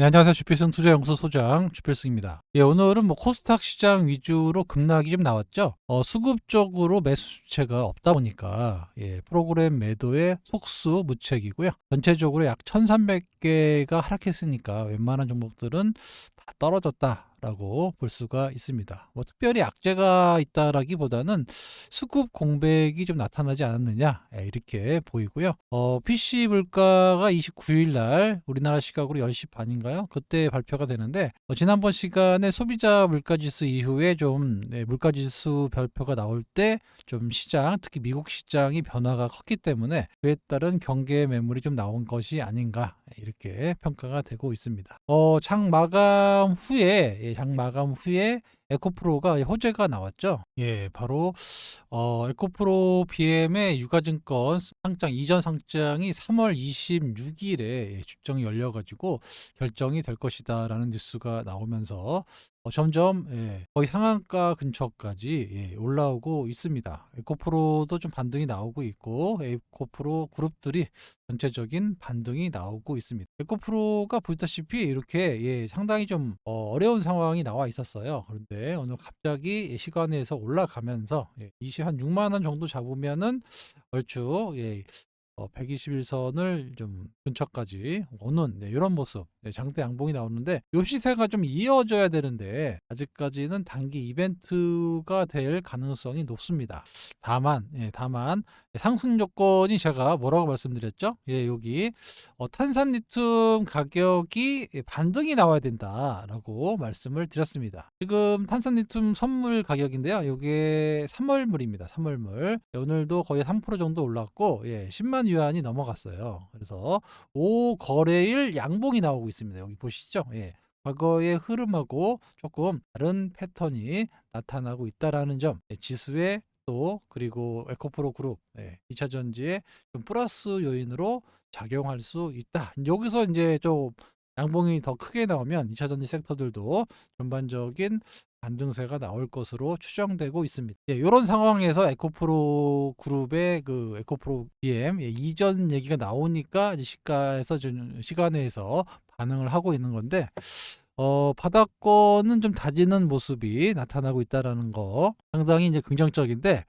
네, 안녕하세요. 주필승 투자연구소 소장 주필승입니다. 예, 오늘은 코스닥 시장 위주로 급락이 좀 나왔죠. 수급 적으로 매수주체가 없다 보니까 프로그램 매도의 속수 무책이고요. 전체적으로 약 1,300개가 하락했으니까 웬만한 종목들은 다 떨어졌다라고 볼 수가 있습니다. 뭐 특별히 악재가 있다라기보다는 수급 공백이 좀 나타나지 않았느냐, 이렇게 보이고요. PC 물가가 29일 날 우리나라 시각으로 10시 반인가요? 그때 발표가 되는데, 지난번 시간에 소비자 물가지수 이후에 좀 물가지수 발표가 나올 때 좀 시장, 특히 미국 시장이 변화가 컸기 때문에 그에 따른 경계 매물이 좀 나온 것이 아닌가, 이렇게 평가가 되고 있습니다. 장 마감 후에 에코프로가 호재가 나왔죠. 예, 바로 에코프로 BM의 유가증권 상장 이전 상장이 3월 26일에 주정이 열려가지고 결정이 될 것이다라는 뉴스가 나오면서 점점 거의 상한가 근처까지 올라오고 있습니다. 에코프로도 좀 반등이 나오고 있고 에코프로 그룹들이 전체적인 반등이 나오고 있습니다. 에코프로가 보시다시피 이렇게 상당히 좀 어려운 상황이 나와 있었어요. 그런데 오늘 갑자기 시간에서 올라가면서 한 6만 원 정도 잡으면은 얼추 121선을 좀 근처까지 오는 이런 모습, 장대 양봉이 나오는데 요 시세가 좀 이어져야 되는데 아직까지는 단기 이벤트가 될 가능성이 높습니다. 다만 상승 조건이 제가 뭐라고 말씀드렸죠? 여기 탄산 리튬 가격이 반등이 나와야 된다라고 말씀을 드렸습니다. 지금 탄산 리튬 선물 가격인데요. 이게 3월물입니다. 3월물. 오늘도 거의 3% 정도 올랐고 10만 위안이 넘어갔어요. 그래서 5거래일 양봉이 나오고 있습니다. 여기 보시죠. 과거의 흐름하고 조금 다른 패턴이 나타나고 있다라는 점, 지수에 또 그리고 에코프로 그룹 2차 전지에 좀 플러스 요인으로 작용할 수 있다. 여기서 이제 좀 양봉이 더 크게 나오면 2차 전지 섹터들도 전반적인 반등세가 나올 것으로 추정되고 있습니다. 이런 상황에서 에코프로 그룹의 그 에코프로 BM 이전 얘기가 나오니까 이제 시간에서 반응을 하고 있는 건데 바닥권은 좀 다지는 모습이 나타나고 있다라는 거 상당히 이제 긍정적인데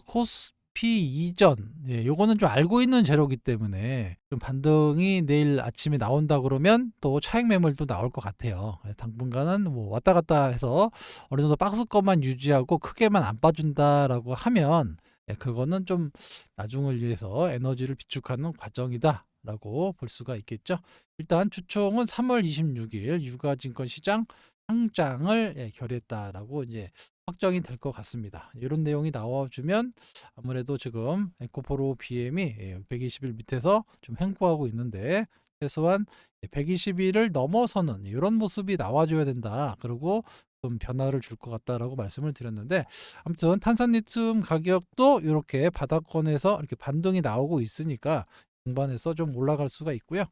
코스피 이전 요거는 좀 알고 있는 재료기 때문에 좀 반등이 내일 아침에 나온다 그러면 또 차익 매물도 나올 것 같아요. 당분간은 뭐 왔다 갔다 해서 어느 정도 박스권만 유지하고 크게만 안 빠진다라고 하면 그거는 좀 나중을 위해서 에너지를 비축하는 과정이다 라고 볼 수가 있겠죠. 일단 주총은 3월 26일 유가증권 시장 상장을 결의했다라고 이제 확정이 될 것 같습니다. 이런 내용이 나와주면 아무래도 지금 에코프로 BM이 120일 밑에서 좀 횡보하고 있는데 최소한 120일을 넘어서는 이런 모습이 나와줘야 된다. 그리고 좀 변화를 줄 것 같다라고 말씀을 드렸는데 아무튼 탄산리튬 가격도 이렇게 바닥권에서 이렇게 반등이 나오고 있으니까 동반해서 좀 올라갈 수가 있고요.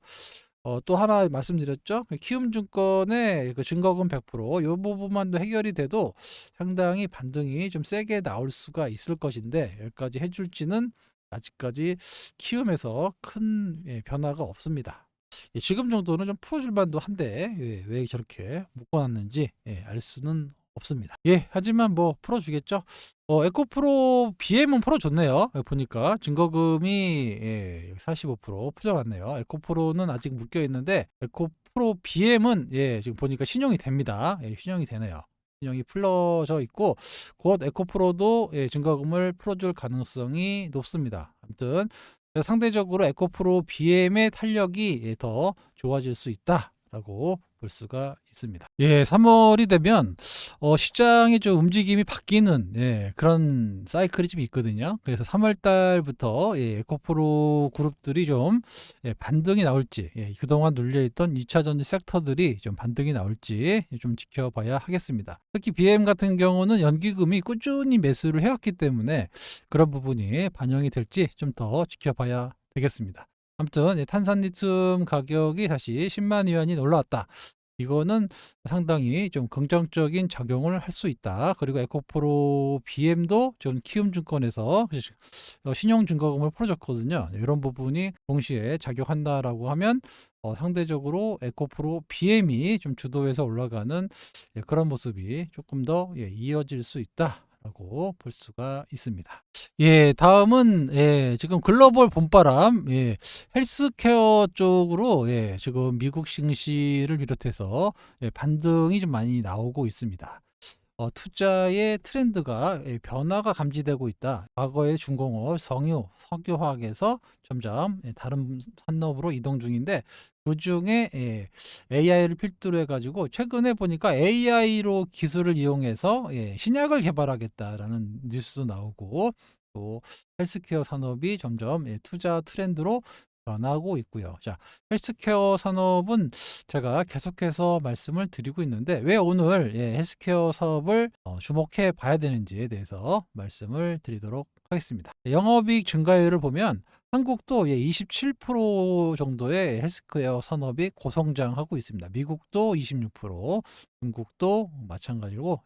또 하나 말씀드렸죠. 키움증권의 그 증거금 100%, 이 부분만 해결이 돼도 상당히 반등이 좀 세게 나올 수가 있을 것인데 여기까지 해줄지는 아직까지 키움에서 큰 변화가 없습니다. 지금 정도는 좀 풀어줄 만도 한데 왜 저렇게 묶어놨는지 알 수는 없습니다. 하지만 뭐 풀어주겠죠. 에코프로 BM은 풀어줬네요. 보니까 증거금이 45% 풀어놨네요. 에코프로는 아직 묶여 있는데 에코프로 BM은 지금 보니까 신용이 됩니다. 신용이 되네요. 신용이 풀어져 있고 곧 에코프로도 증거금을 풀어줄 가능성이 높습니다. 아무튼 상대적으로 에코프로 BM의 탄력이 더 좋아질 수 있다라고 볼 수가 있습니다. 3월이 되면 시장의 좀 움직임이 바뀌는 그런 사이클이 좀 있거든요. 그래서 3월 달부터 에코프로 그룹들이 좀 반등이 나올지, 그동안 눌려있던 2차 전지 섹터들이 좀 반등이 나올지 좀 지켜봐야 하겠습니다. 특히 BM 같은 경우는 연기금이 꾸준히 매수를 해왔기 때문에 그런 부분이 반영이 될지 좀 더 지켜봐야 되겠습니다. 아무튼 탄산리튬 가격이 다시 10만 위안이 올라왔다. 이거는 상당히 좀 긍정적인 작용을 할 수 있다. 그리고 에코프로 BM도 전 키움증권에서 신용증거금을 풀어줬거든요. 이런 부분이 동시에 작용한다라고 하면 상대적으로 에코프로 BM이 좀 주도해서 올라가는 그런 모습이 조금 더 이어질 수 있다라고 볼 수가 있습니다. 다음은 지금 글로벌 봄바람 헬스케어 쪽으로 지금 미국 증시를 비롯해서 반등이 좀 많이 나오고 있습니다. 투자의 트렌드가 변화가 감지되고 있다. 과거의 중공업, 성유, 석유화학에서 점점 다른 산업으로 이동 중인데 그중에 AI를 필두로 해가지고 최근에 보니까 AI로 기술을 이용해서 신약을 개발하겠다라는 뉴스도 나오고 또 헬스케어 산업이 점점 투자 트렌드로 변하고 있고요. 자, 헬스케어 산업은 제가 계속해서 말씀을 드리고 있는데 왜 오늘 헬스케어 사업을 주목해 봐야 되는지에 대해서 말씀을 드리도록 하겠습니다. 영업이익 증가율을 보면 한국도 27% 정도의 헬스케어 산업이 고성장하고 있습니다. 미국도 26%, 중국도 마찬가지로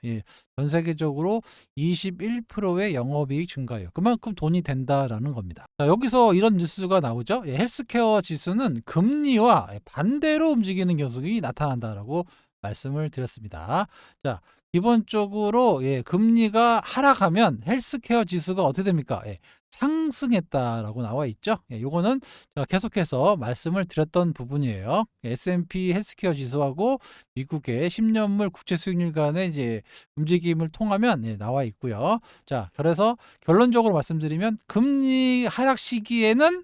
전 세계적으로 21%의 영업이익 증가율. 그만큼 돈이 된다라는 겁니다. 자, 여기서 이런 뉴스가 나오죠. 헬스케어 지수는 금리와 반대로 움직이는 경향이 나타난다라고 말씀을 드렸습니다. 자, 기본적으로 금리가 하락하면 헬스케어 지수가 어떻게 됩니까? 상승했다라고 나와 있죠. 요거는 제가 계속해서 말씀을 드렸던 부분이에요. S&P 헬스케어 지수하고 미국의 10년물 국채 수익률 간의 이제 움직임을 통하면 나와 있고요. 자, 그래서 결론적으로 말씀드리면 금리가 하락 시기에는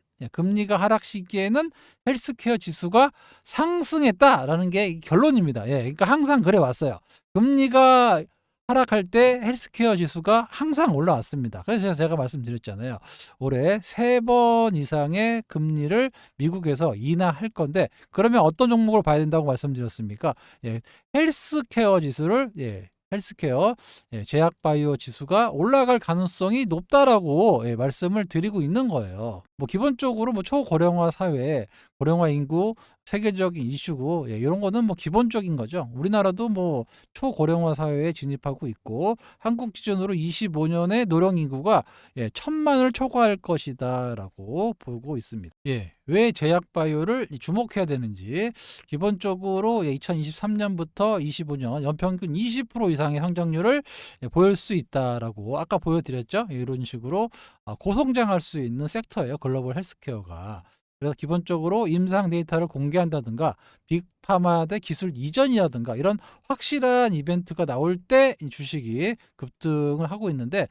헬스케어 지수가 상승했다라는 게 결론입니다. 그러니까 항상 그래 왔어요. 금리가 하락할 때 헬스케어 지수가 항상 올라왔습니다. 그래서 제가 말씀드렸잖아요. 올해 3번 이상의 금리를 미국에서 인하할 건데 그러면 어떤 종목을 봐야 된다고 말씀드렸습니까? 헬스케어 지수를 헬스케어 제약바이오 지수가 올라갈 가능성이 높다라고 말씀을 드리고 있는 거예요. 뭐 기본적으로 뭐 초고령화 사회, 고령화 인구 세계적인 이슈고 이런 거는 뭐 기본적인 거죠. 우리나라도 뭐 초고령화 사회에 진입하고 있고 한국 기준으로 25년에 노령 인구가 1,000만을 초과할 것이다라고 보고 있습니다. 왜 제약바이오를 주목해야 되는지 기본적으로 2023년부터 25년 연평균 20% 이상의 성장률을 보일 수 있다라고 아까 보여드렸죠. 이런 식으로 고성장할 수 있는 섹터예요. 글로벌 헬스케어가. 그래서 기본적으로 임상 데이터를 공개한다든가 빅파마 대 기술 이전이라든가 이런 확실한 이벤트가 나올 때 주식이 급등을 하고 있는데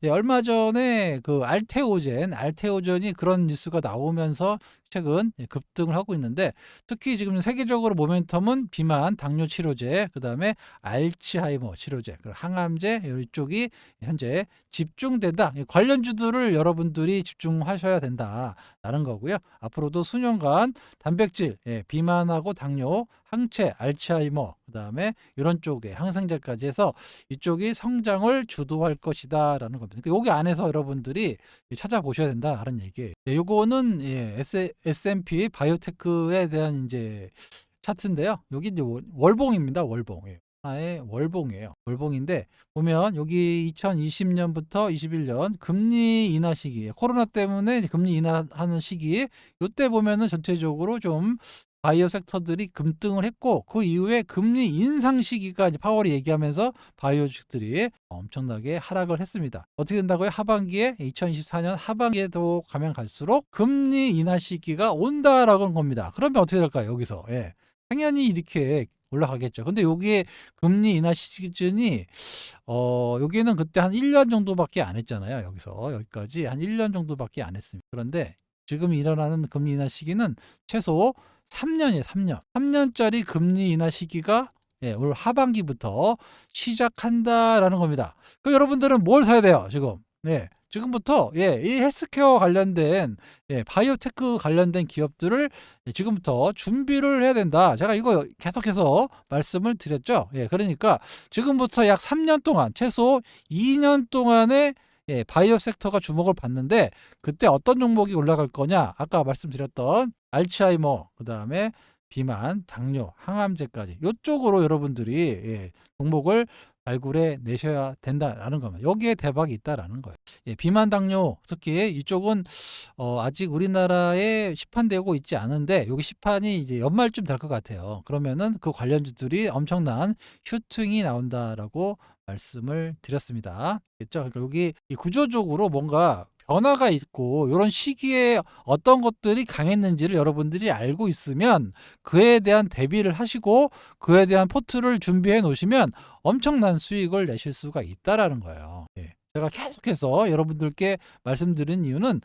얼마 전에 그 알테오전이 그런 뉴스가 나오면서 최근 급등을 하고 있는데 특히 지금 세계적으로 모멘텀은 비만, 당뇨 치료제, 그다음에 알츠하이머 치료제, 항암제 이쪽이 현재 집중된다. 관련주들을 여러분들이 집중하셔야 된다라는 거고요. 앞으로도 수년간 단백질, 비만하고 당뇨, 항체, 알츠하이머, 그다음에 이런 쪽에 항생제까지 해서 이쪽이 성장을 주도할 것이다라는 겁니다. 그러니까 여기 안에서 여러분들이 찾아보셔야 된다라는 얘기예요. 요거는 S&P 바이오테크에 대한 이제 차트인데요. 여기 이제 월봉입니다. 월봉. 하나의 월봉이에요. 월봉인데 보면 여기 2020년부터 21년 금리 인하 시기, 코로나 때문에 금리 인하하는 시기, 이때 보면은 전체적으로 좀 바이오 섹터들이 급등을 했고 그 이후에 금리 인상 시기가 이제 파월이 얘기하면서 바이오 주식들이 엄청나게 하락을 했습니다. 어떻게 된다고요? 하반기에 2024년 하반기에도 가면 갈수록 금리 인하 시기가 온다라고 하는 겁니다. 그러면 어떻게 될까요? 여기서 당연히 이렇게 올라가겠죠. 근데 여기에 금리 인하 시즌이 여기는 그때 한 1년 정도밖에 안 했잖아요. 여기까지 한 1년 정도밖에 안 했습니다. 그런데 지금 일어나는 금리 인하 시기는 최소 3년이에요. 3년. 3년짜리 금리 인하 시기가 올 하반기부터 시작한다라는 겁니다. 그럼 여러분들은 뭘 사야 돼요? 지금부터 이 헬스케어 관련된 바이오테크 관련된 기업들을 지금부터 준비를 해야 된다. 제가 이거 계속해서 말씀을 드렸죠. 그러니까 지금부터 약 3년 동안 최소 2년 동안의 바이오 섹터가 주목을 받는데 그때 어떤 종목이 올라갈 거냐? 아까 말씀드렸던 알츠하이머, 그다음에 비만, 당뇨, 항암제까지 이쪽으로 여러분들이 종목을 발굴해 내셔야 된다라는 겁니다. 여기에 대박이 있다라는 거예요. 예, 비만 당뇨 특히 이쪽은 아직 우리나라에 시판되고 있지 않은데 여기 시판이 이제 연말쯤 될 것 같아요. 그러면은 그 관련주들이 엄청난 슈팅이 나온다라고 말씀을 드렸습니다. 그렇죠? 그러니까 여기 이 구조적으로 뭔가 변화가 있고 이런 시기에 어떤 것들이 강했는지를 여러분들이 알고 있으면 그에 대한 대비를 하시고 그에 대한 포트를 준비해 놓으시면 엄청난 수익을 내실 수가 있다라는 거예요. 예. 제가 계속해서 여러분들께 말씀드린 이유는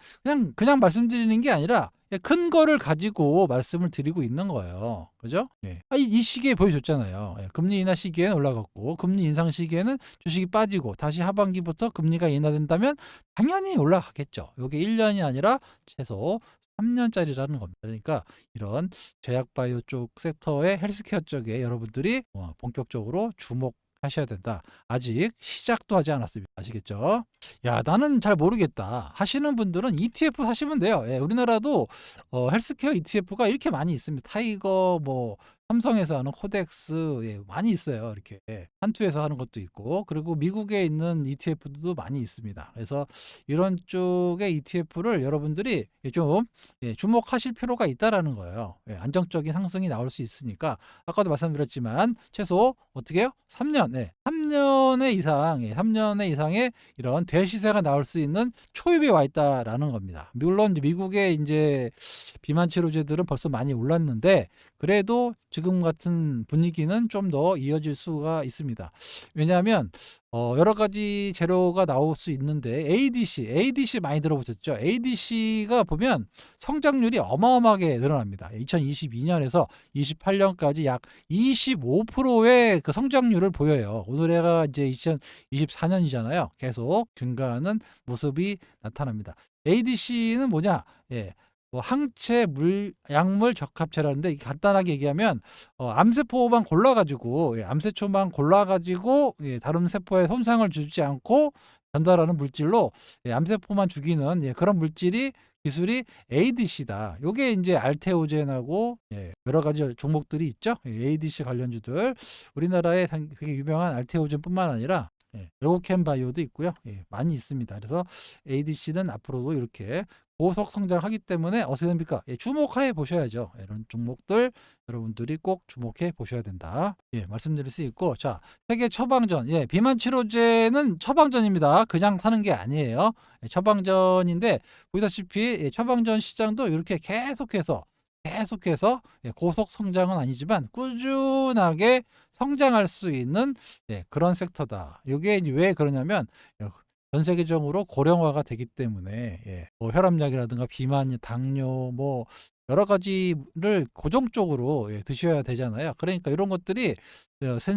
그냥 말씀드리는 게 아니라 큰 거를 가지고 말씀을 드리고 있는 거예요. 그죠? 예. 이 시기에 보여줬잖아요. 예. 금리 인하 시기에는 올라갔고 금리 인상 시기에는 주식이 빠지고 다시 하반기부터 금리가 인하된다면 당연히 올라가겠죠. 이게 1년이 아니라 최소 3년짜리라는 겁니다. 그러니까 이런 제약바이오 쪽 섹터의 헬스케어 쪽에 여러분들이 본격적으로 주목하셔야 된다. 아직 시작도 하지 않았습니다. 아시겠죠? 야, 나는 잘 모르겠다 하시는 분들은 ETF 사시면 돼요. 예, 우리나라도 헬스케어 ETF가 이렇게 많이 있습니다. 타이거, 뭐 삼성에서 하는 코덱스, 예, 많이 있어요. 이렇게 한투에서 하는 것도 있고, 그리고 미국에 있는 ETF도 많이 있습니다. 그래서 이런 쪽의 ETF를 여러분들이 좀 주목하실 필요가 있다라는 거예요. 예, 안정적인 상승이 나올 수 있으니까 아까도 말씀드렸지만 최소 어떻게 해요? 3년, 3년의 이상, 3년의 이상의 이런 대시세가 나올 수 있는 초입에 와 있다라는 겁니다. 물론 미국의 이제 비만 치료제들은 벌써 많이 올랐는데 그래도 지금 같은 분위기는 좀 더 이어질 수가 있습니다. 왜냐하면 여러 가지 재료가 나올 수 있는데 ADC 많이 들어보셨죠? ADC가 보면 성장률이 어마어마하게 늘어납니다. 2022년에서 28년까지 약 25%의 그 성장률을 보여요. 오늘해가 이제 2024년이잖아요. 계속 증가하는 모습이 나타납니다. ADC는 뭐냐? 예. 뭐 항체 약물 적합체라는데 간단하게 얘기하면 암세포만 골라가지고 암세초만 골라가지고 다른 세포에 손상을 주지 않고 전달하는 물질로 암세포만 죽이는 그런 물질이 기술이 ADC다. 요게 이제 알테오젠하고 여러 가지 종목들이 있죠. ADC 관련주들 우리나라에 되게 유명한 알테오젠뿐만 아니라 에고캠 바이오도 있고요. 많이 있습니다. 그래서 ADC는 앞으로도 이렇게 고속 성장하기 때문에 어떻게 됩니까? 주목해 보셔야죠. 이런 종목들 여러분들이 꼭 주목해 보셔야 된다. 말씀드릴 수 있고, 자, 세계 처방전, 비만 치료제는 처방전입니다. 그냥 사는 게 아니에요. 처방전인데 보시다시피 처방전 시장도 이렇게 계속해서 고속 성장은 아니지만 꾸준하게 성장할 수 있는 그런 섹터다. 이게 왜 그러냐면 전 세계적으로 고령화가 되기 때문에 뭐 혈압약이라든가 비만, 당뇨, 뭐 여러 가지를 고정적으로 드셔야 되잖아요. 그러니까 이런 것들이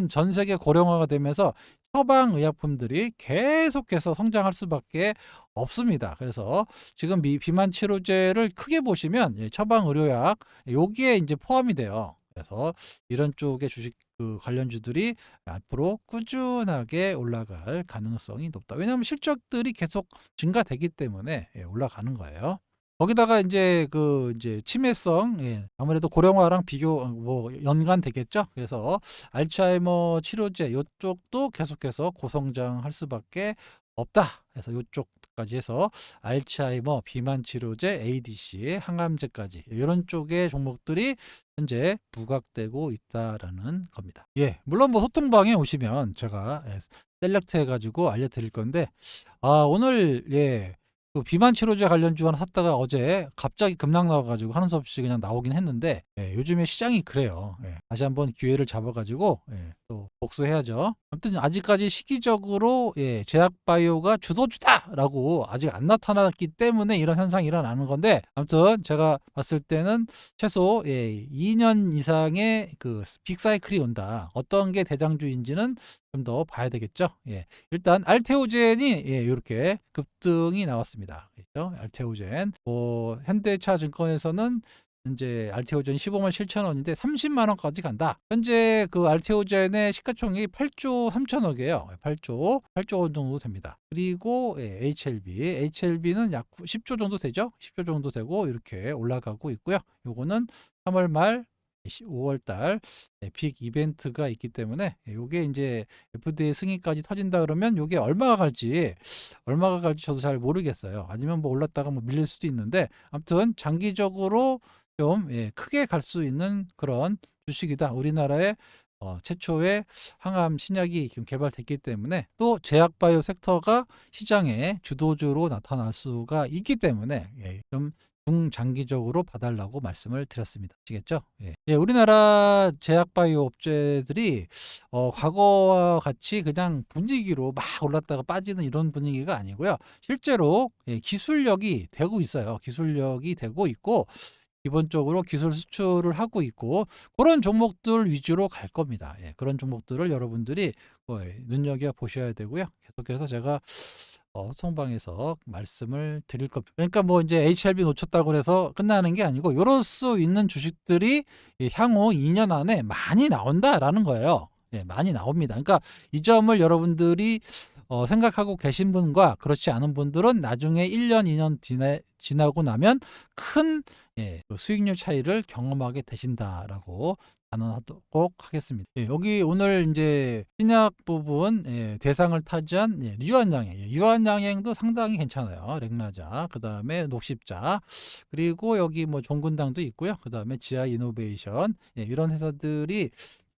전 세계 고령화가 되면서 처방 의약품들이 계속해서 성장할 수밖에 없습니다. 그래서 지금 비만 치료제를 크게 보시면 처방 의료약 여기에 이제 포함이 돼요. 그래서 이런 쪽의 주식 관련주들이 앞으로 꾸준하게 올라갈 가능성이 높다. 왜냐하면 실적들이 계속 증가되기 때문에 올라가는 거예요. 거기다가 이제 치매성, 아무래도 고령화랑 뭐 연관되겠죠. 그래서 알츠하이머 치료제 이쪽도 계속해서 고성장할 수밖에 없다. 그래서 이쪽까지 해서 알츠하이머, 비만 치료제, ADC, 항암제까지 이런 쪽의 종목들이 현재 부각되고 있다라는 겁니다. 물론 뭐 소통방에 오시면 제가 셀렉트 해가지고 알려드릴 건데 오늘 그 비만 치료제 관련주 하나 샀다가 어제 갑자기 급락 나와가지고 하는 수 없이 그냥 나오긴 했는데 요즘에 시장이 그래요. 다시 한번 기회를 잡아가지고 또 복수해야죠. 아무튼 아직까지 시기적으로 제약바이오가 주도주다라고 아직 안 나타났기 때문에 이런 현상이 일어나는 건데 아무튼 제가 봤을 때는 최소 2년 이상의 그 빅사이클이 온다. 어떤 게 대장주인지는 좀 더 봐야 되겠죠. 일단 알테오젠이 이렇게 급등이 나왔습니다. 그렇죠? 알테오젠. 현대차 증권에서는 현재 알테오젠 15만 7천 원인데 30만 원까지 간다. 현재 그 알테오젠의 시가총액이 8조 3천억이에요. 8조 원 정도 됩니다. 그리고 HLB는 약 10조 정도 되죠. 10조 정도 되고 이렇게 올라가고 있고요. 요거는 3월 말 5월 달 빅 이벤트가 있기 때문에 요게 인제 FDA 승인까지 터진다 그러면 요게 얼마가 갈지 저도 잘 모르겠어요. 아니면 뭐 올랐다가 뭐 밀릴 수도 있는데 아무튼 장기적으로 좀 크게 갈 수 있는 그런 주식이다. 우리나라의 최초의 항암 신약이 지금 개발됐기 때문에 또 제약 바이오 섹터가 시장의 주도주로 나타날 수가 있기 때문에 좀 중장기적으로 봐달라고 말씀을 드렸습니다. 아시겠죠? 우리나라 제약 바이오 업체들이 과거와 같이 그냥 분위기로 막 올랐다가 빠지는 이런 분위기가 아니고요. 실제로 기술력이 되고 있어요. 기술력이 되고 있고 기본적으로 기술 수출을 하고 있고 그런 종목들 위주로 갈 겁니다. 그런 종목들을 여러분들이 눈여겨 보셔야 되고요. 계속해서 제가 소통방에서 말씀을 드릴 겁니다. 그러니까 뭐 이제 HLB 놓쳤다고 해서 끝나는 게 아니고 요럴 수 있는 주식들이 향후 2년 안에 많이 나온다라는 거예요. 많이 나옵니다. 그러니까 이 점을 여러분들이 생각하고 계신 분과 그렇지 않은 분들은 나중에 1년, 2년 지나고 나면 큰 그 수익률 차이를 경험하게 되신다라고 단언하도록 하겠습니다. 여기 오늘 이제 신약 부분 대상을 타지한 유한양행도 상당히 괜찮아요. 렉나자, 그 다음에 녹십자, 그리고 여기 뭐 종근당도 있고요. 그 다음에 지아 이노베이션 이런 회사들이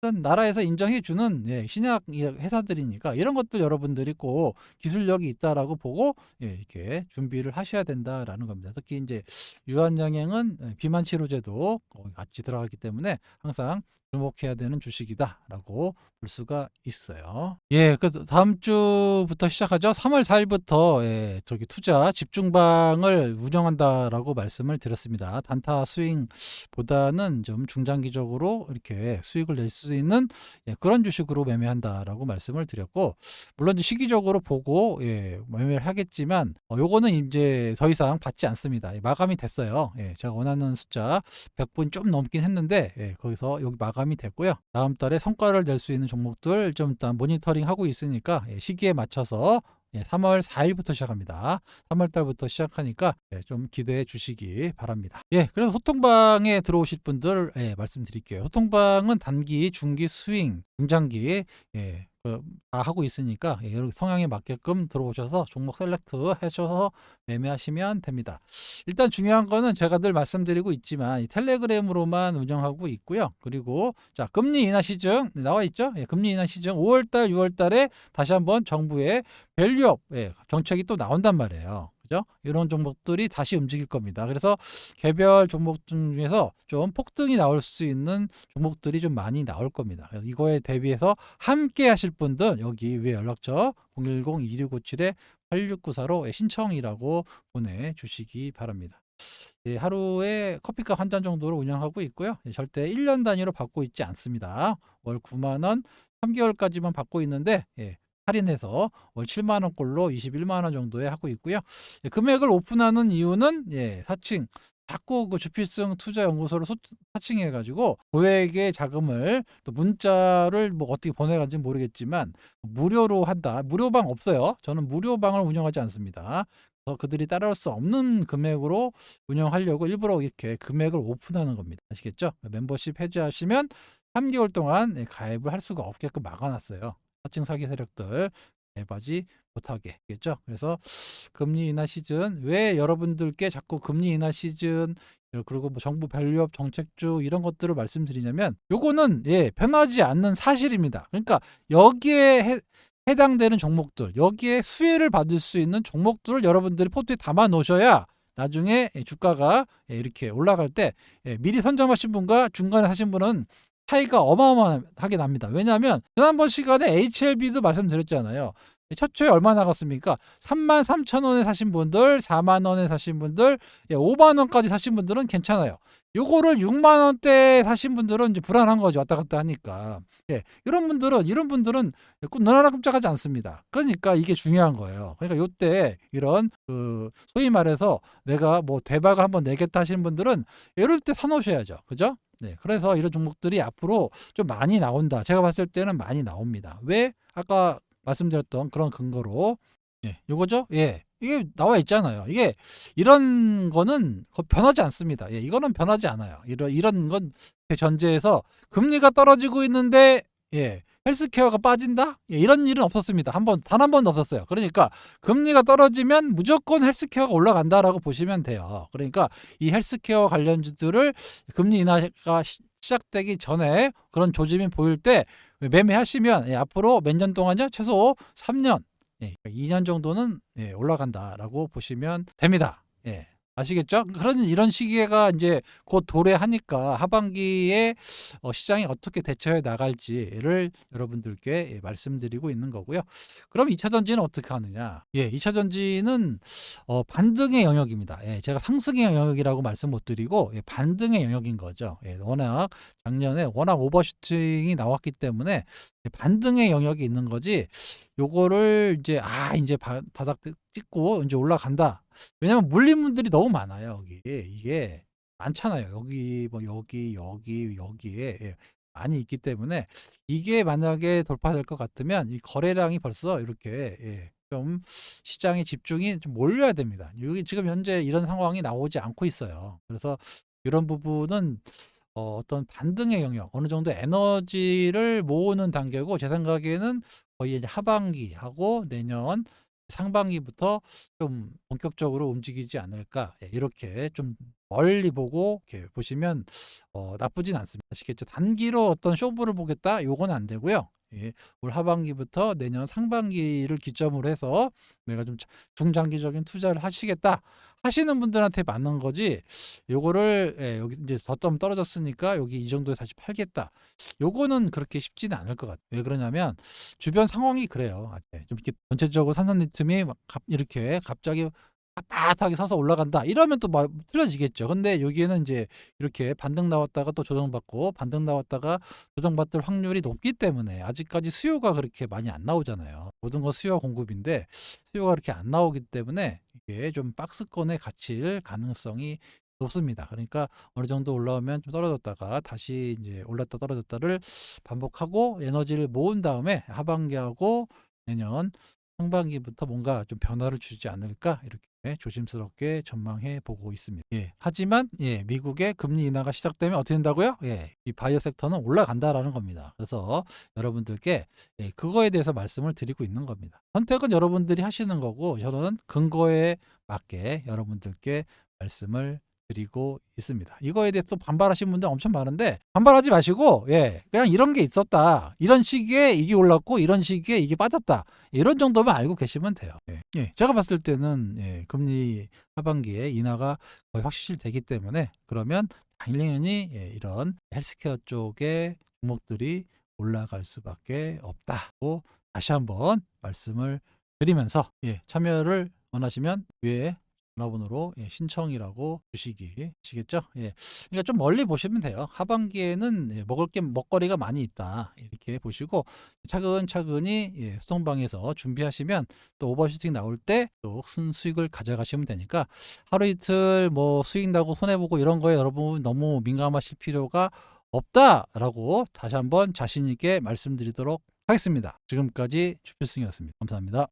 일단 나라에서 인정해주는 신약 회사들이니까 이런 것들 여러분들이 꼭 기술력이 있다라고 보고 이렇게 준비를 하셔야 된다라는 겁니다. 특히 이제 유한양행은 비만 치료제도 같이 들어가기 때문에 항상 주목해야 되는 주식이다라고 볼 수가 있어요. 그 다음 주부터 시작하죠. 3월 4일부터 저기 투자 집중방을 운영한다라고 말씀을 드렸습니다. 단타 스윙보다는 좀 중장기적으로 이렇게 수익을 낼 수 있는 그런 주식으로 매매한다라고 말씀을 드렸고, 물론 시기적으로 보고 매매를 하겠지만 요거는 이제 더 이상 받지 않습니다. 마감이 됐어요. 제가 원하는 숫자 100분 좀 넘긴 했는데 거기서 여기 마감이 됐고요. 다음 달에 성과를 낼 수 있는 종목들 좀 일단 모니터링 하고 있으니까 시기에 맞춰서 3월 4일부터 시작합니다. 3월 달부터 시작하니까 좀 기대해 주시기 바랍니다. 그래서 소통방에 들어오실 분들 말씀드릴게요. 소통방은 단기, 중기, 스윙, 중장기 다 하고 있으니까 여러 성향에 맞게끔 들어오셔서 종목 셀렉트 하셔서 매매하시면 됩니다. 일단 중요한 거는 제가 늘 말씀드리고 있지만 이 텔레그램으로만 운영하고 있고요. 그리고 자, 금리 인하 시증 나와 있죠? 금리 인하 시증 5월달, 6월달에 다시 한번 정부의 밸류업 정책이 또 나온단 말이에요. 그죠? 이런 종목들이 다시 움직일 겁니다. 그래서 개별 종목 중에서 좀 폭등이 나올 수 있는 종목들이 좀 많이 나올 겁니다. 그래서 이거에 대비해서 함께 하실 분들 여기 위에 연락처 010-2697-8694로 신청이라고 보내주시기 바랍니다. 하루에 커피값 한 잔 정도로 운영하고 있고요. 절대 1년 단위로 받고 있지 않습니다. 월 9만 원, 3개월까지만 받고 있는데 할인해서 월 7만 원꼴로 21만 원 정도에 하고 있고요. 금액을 오픈하는 이유는 사칭 자꾸 그 주필승 투자연구소를 사칭해가지고 고액의 자금을 또 문자를 뭐 어떻게 보내간지 모르겠지만 무료로 한다. 무료방 없어요. 저는 무료방을 운영하지 않습니다. 그들이 따라올 수 없는 금액으로 운영하려고 일부러 이렇게 금액을 오픈하는 겁니다. 아시겠죠? 멤버십 해지하시면 3개월 동안 가입을 할 수가 없게끔 막아놨어요. 사칭 사기 세력들 가입하지 못하게 겠죠. 그래서 금리 인하 시즌 왜 여러분들께 자꾸 금리 인하 시즌 그리고 뭐 정부 밸류업 정책주 이런 것들을 말씀드리냐면 요거는 변하지 않는 사실입니다. 그러니까 여기에 해당되는 종목들, 여기에 수혜를 받을 수 있는 종목들을 여러분들이 포트에 담아 놓으셔야 나중에 주가가 이렇게 올라갈 때 미리 선점하신 분과 중간에 하신 분은 차이가 어마어마하게 납니다. 왜냐하면 지난번 시간에 HLB도 말씀드렸잖아요. 첫 초에 얼마 나갔습니까? 33,000원에 사신 분들, 4만 원에 사신 분들, 5만 원까지 사신 분들은 괜찮아요. 요거를 6만 원대 사신 분들은 이제 불안한 거죠. 왔다 갔다 하니까. 이런 분들은 눈 하나 끔짝하지 않습니다. 그러니까 이게 중요한 거예요. 그러니까 요때 이런 소위 말해서 내가 뭐 대박을 한번 내겠다 하시는 분들은 이럴 때 사놓으셔야죠. 그죠? 그래서 이런 종목들이 앞으로 좀 많이 나온다. 제가 봤을 때는 많이 나옵니다. 왜? 아까 말씀드렸던 그런 근거로 요거죠? 이게 나와 있잖아요. 이게 이런 거는 변하지 않습니다. 예, 이거는 변하지 않아요. 이런 건 전제에서 금리가 떨어지고 있는데 예, 헬스케어가 빠진다? 예, 이런 일은 없었습니다. 단 한 번도 없었어요. 그러니까 금리가 떨어지면 무조건 헬스케어가 올라간다라고 보시면 돼요. 그러니까 이 헬스케어 관련주들을 금리 인하가 시작되기 전에 그런 조짐이 보일 때 매매하시면 예, 앞으로 몇 년 동안요? 최소 3년, 예, 2년 정도는 예, 올라간다라고 보시면 됩니다. 예. 아시겠죠? 이런 시기가 이제 곧 도래하니까 하반기에 시장이 어떻게 대처해 나갈지를 여러분들께 예, 말씀드리고 있는 거고요. 그럼 2차 전지는 어떻게 하느냐? 예, 2차 전지는 반등의 영역입니다. 예, 제가 상승의 영역이라고 말씀 못 드리고 예, 반등의 영역인 거죠. 예, 작년에 워낙 오버슈팅이 나왔기 때문에 반등의 영역이 있는 거지. 요거를 이제 바닥 찍고 이제 올라간다. 왜냐면 물림분들이 너무 많아요. 이게 많잖아요. 여기에 예, 많이 있기 때문에 이게 만약에 돌파될 것 같으면 이 거래량이 벌써 이렇게 예, 좀 시장의 집중이 좀 몰려야 됩니다. 여기 지금 현재 이런 상황이 나오지 않고 있어요. 그래서 이런 부분은 어떤 반등의 영역, 어느 정도 에너지를 모으는 단계고 제 생각에는 거의 이제 하반기하고 내년 상반기부터 좀 본격적으로 움직이지 않을까. 예, 이렇게 좀 멀리 보고 이렇게 보시면 나쁘진 않습니다. 아시겠죠? 단기로 어떤 쇼부를 보겠다? 요건 안 되고요. 예, 올 하반기부터 내년 상반기를 기점으로 해서 내가 좀 중장기적인 투자를 하시겠다 하시는 분들한테 맞는 거지. 요거를 예, 여기 이제 덧점 떨어졌으니까 여기 이 정도에 다시 팔겠다. 요거는 그렇게 쉽지는 않을 것 같아요. 왜 그러냐면 주변 상황이 그래요. 좀 이렇게 전체적으로 산산 리튬이 이렇게 갑자기 빳빳하게 서서 올라간다. 이러면 또 틀려지겠죠. 근데 여기에는 이제 이렇게 반등 나왔다가 또 조정받고 반등 나왔다가 조정받을 확률이 높기 때문에 아직까지 수요가 그렇게 많이 안 나오잖아요. 모든 건 수요와 공급인데 수요가 그렇게 안 나오기 때문에 이게 좀 박스권에 갇힐 가능성이 높습니다. 그러니까 어느 정도 올라오면 좀 떨어졌다가 다시 이제 올랐다 떨어졌다를 반복하고 에너지를 모은 다음에 하반기하고 내년 상반기부터 뭔가 좀 변화를 주지 않을까 이렇게 조심스럽게 전망해 보고 있습니다. 예. 하지만 예, 미국의 금리 인하가 시작되면 어떻게 된다고요? 예, 이 바이오 섹터는 올라간다라는 겁니다. 그래서 여러분들께 예, 그거에 대해서 말씀을 드리고 있는 겁니다. 선택은 여러분들이 하시는 거고 저는 근거에 맞게 여러분들께 말씀을 드리고 있습니다. 이거에 대해서 반발하시는 분들 엄청 많은데 반발하지 마시고 예, 그냥 이런 게 있었다. 이런 시기에 이게 올랐고 이런 시기에 이게 빠졌다. 이런 정도만 알고 계시면 돼요. 예. 예, 제가 봤을 때는 예, 금리 하반기에 인하가 거의 확실되기 때문에 그러면 당연히 예, 이런 헬스케어 쪽의 종목들이 올라갈 수밖에 없다고 다시 한번 말씀을 드리면서 예, 참여를 원하시면 위에 전화번호로 예, 신청이라고 주시기 아시겠죠? 예. 그러니까 좀 멀리 보시면 돼요. 하반기에는 예, 먹거리가 많이 있다. 이렇게 보시고 차근차근히 예, 수성방에서 준비하시면 또 오버슈팅 나올 때 또 큰 수익을 가져가시면 되니까 하루 이틀 뭐 수익 나고 손해 보고 이런 거에 여러분 너무 민감하실 필요가 없다라고 다시 한번 자신 있게 말씀드리도록 하겠습니다. 지금까지 주필승이었습니다. 감사합니다.